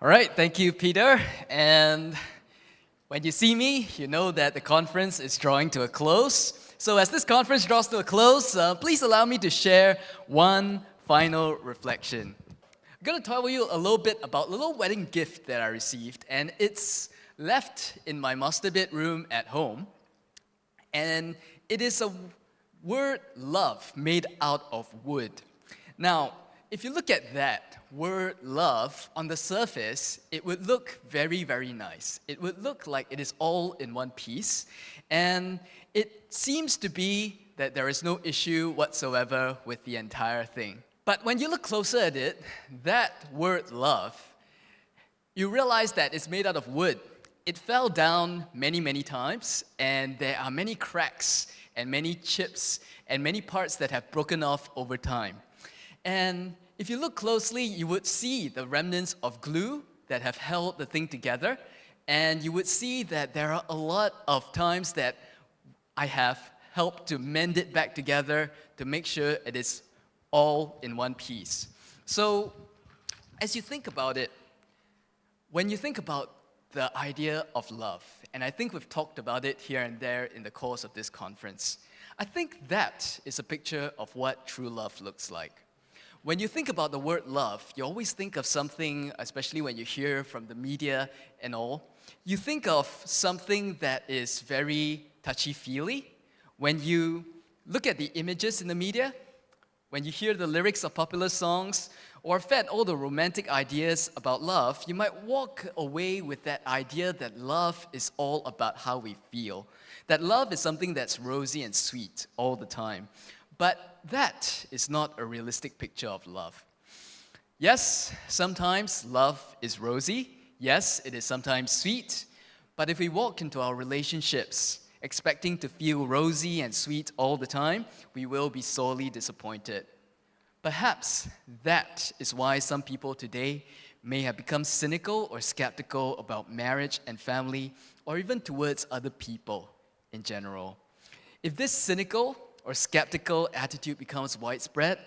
All right, thank you, Peter. And when you see me, you know that the conference is drawing to a close. So as this conference draws to a close, please allow me to share one final reflection. I'm going to tell you a little bit about a little wedding gift that I received, and it's left in my master bedroom at home. And it is a word love made out of wood. Now, if you look at that word love on the surface, it would look very, very nice. It would look like it is all in one piece. And it seems to be that there is no issue whatsoever with the entire thing. But when you look closer at it, that word love, you realize that it's made out of wood. It fell down many, many times, and there are many cracks and many chips and many parts that have broken off over time. And if you look closely, you would see the remnants of glue that have held the thing together, and you would see that there are a lot of times that I have helped to mend it back together to make sure it is all in one piece. So, as you think about it, when you think about the idea of love, and I think we've talked about it here and there in the course of this conference, I think that is a picture of what true love looks like. When you think about the word love, you always think of something, especially when you hear from the media and all, you think of something that is very touchy-feely. When you look at the images in the media, when you hear the lyrics of popular songs, or fed all the romantic ideas about love, you might walk away with that idea that love is all about how we feel. That love is something that's rosy and sweet all the time. But that is not a realistic picture of love. Yes, sometimes love is rosy. Yes, it is sometimes sweet. But if we walk into our relationships expecting to feel rosy and sweet all the time, we will be sorely disappointed. Perhaps that is why some people today may have become cynical or skeptical about marriage and family, or even towards other people in general. If this cynical or skeptical attitude becomes widespread,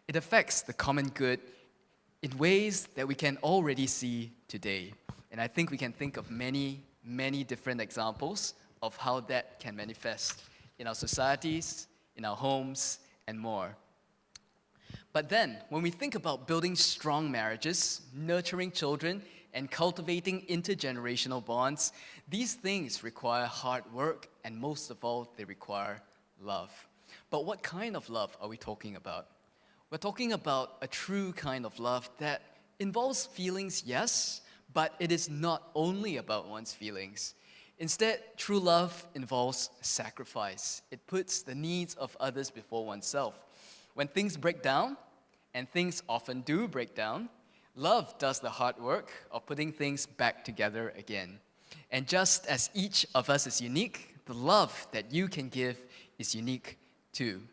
it affects the common good in ways that we can already see today. And I think we can think of many, many different examples of how that can manifest in our societies, in our homes, and more. But then, when we think about building strong marriages, nurturing children, and cultivating intergenerational bonds, these things require hard work, and most of all, they require love. But what kind of love are we talking about? We're talking about a true kind of love that involves feelings, yes, but it is not only about one's feelings. Instead, true love involves sacrifice. It puts the needs of others before oneself. When things break down, and things often do break down, love does the hard work of putting things back together again. And just as each of us is unique, the love that you can give is unique too.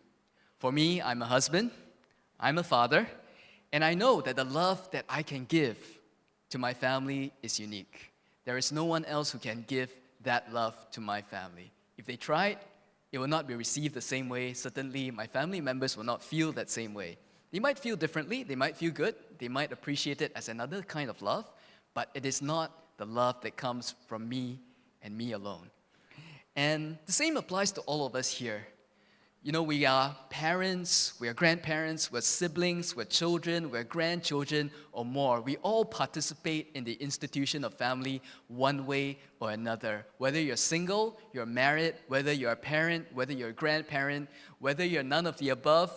For me, I'm a husband, I'm a father, and I know that the love that I can give to my family is unique. There is no one else who can give that love to my family. If they tried, it will not be received the same way. Certainly, my family members will not feel that same way. They might feel differently, they might feel good, they might appreciate it as another kind of love, but it is not the love that comes from me and me alone. And the same applies to all of us here. You know, we are parents, we are grandparents, we're siblings, we're children, we're grandchildren, or more. We all participate in the institution of family one way or another. Whether you're single, you're married, whether you're a parent, whether you're a grandparent, whether you're none of the above,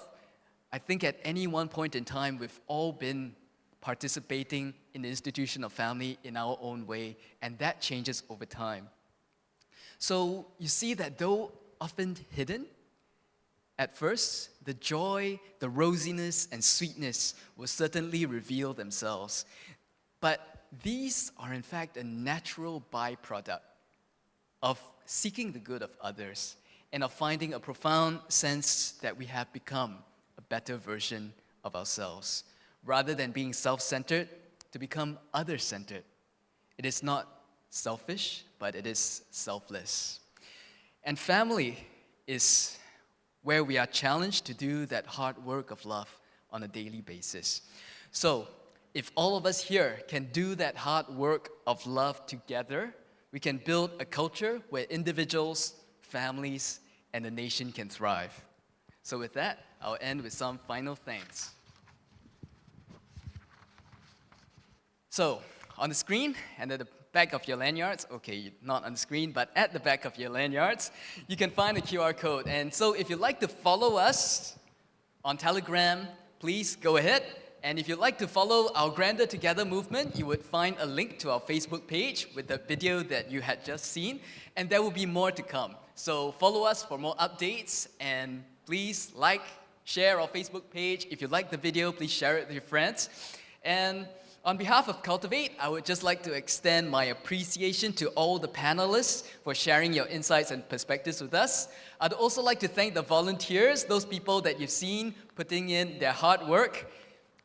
I think at any one point in time, we've all been participating in the institution of family in our own way, and that changes over time. So you see that though often hidden, at first, the joy, the rosiness, and sweetness will certainly reveal themselves. But these are in fact a natural byproduct of seeking the good of others and of finding a profound sense that we have become a better version of ourselves. Rather than being self-centered, to become other-centered. It is not selfish, but it is selfless. And family is where we are challenged to do that hard work of love on a daily basis. So, if all of us here can do that hard work of love together, we can build a culture where individuals, families, and the nation can thrive. So with that, I'll end with some final thanks. So, on the screen and at the back of your lanyards, okay, not on the screen, but at the back of your lanyards, you can find a QR code. And so if you'd like to follow us on Telegram, please go ahead. And if you'd like to follow our Grander Together movement, you would find a link to our Facebook page with the video that you had just seen, and there will be more to come. So follow us for more updates, and please like, share our Facebook page. If you like the video, please share it with your friends. And on behalf of Cultivate, I would just like to extend my appreciation to all the panelists for sharing your insights and perspectives with us. I'd also like to thank the volunteers, those people that you've seen putting in their hard work,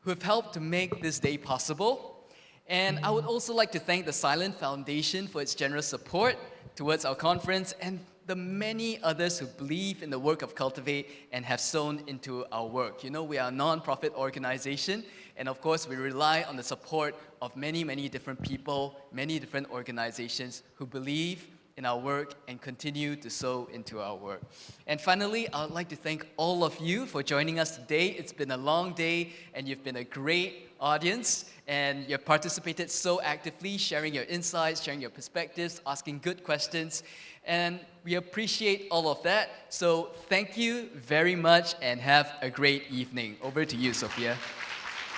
who have helped to make this day possible. And I would also like to thank the Silent Foundation for its generous support towards our conference, and the many others who believe in the work of Cultivate and have sown into our work. You know, we are a non-profit organization, and of course, we rely on the support of many, many different people, many different organizations who believe in our work and continue to sow into our work. And finally, I would like to thank all of you for joining us today. It's been a long day, and you've been a great audience, and you've participated so actively, sharing your insights, sharing your perspectives, asking good questions, and we appreciate all of that. So thank you very much, and have a great evening. Over to you, Sophia.